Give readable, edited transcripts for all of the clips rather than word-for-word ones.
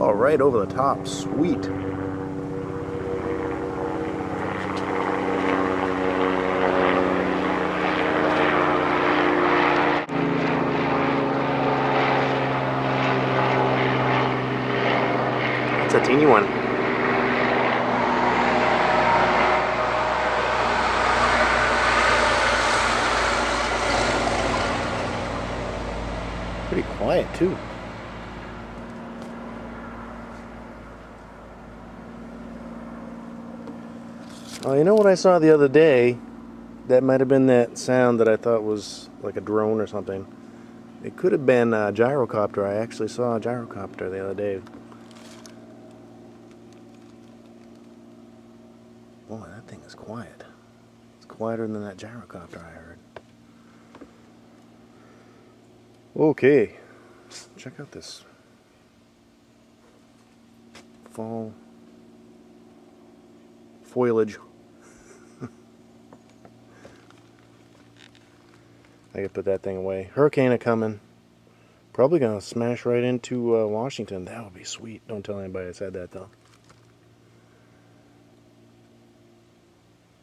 Oh, right over the top. Sweet. It's a teeny one. Pretty quiet too. Oh, you know what I saw the other day? That might have been that sound that I thought was like a drone or something. It could have been a gyrocopter. I actually saw a gyrocopter the other day. Boy, that thing is quiet. It's quieter than that gyrocopter I heard. Okay, check out this fall foliage. I could put that thing away. Hurricane coming. Probably gonna smash right into Washington. That would be sweet. Don't tell anybody I said that though.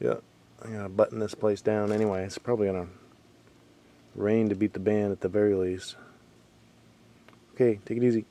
Yeah, I'm gonna button this place down anyway. It's probably gonna rain to beat the band at the very least. Okay, take it easy.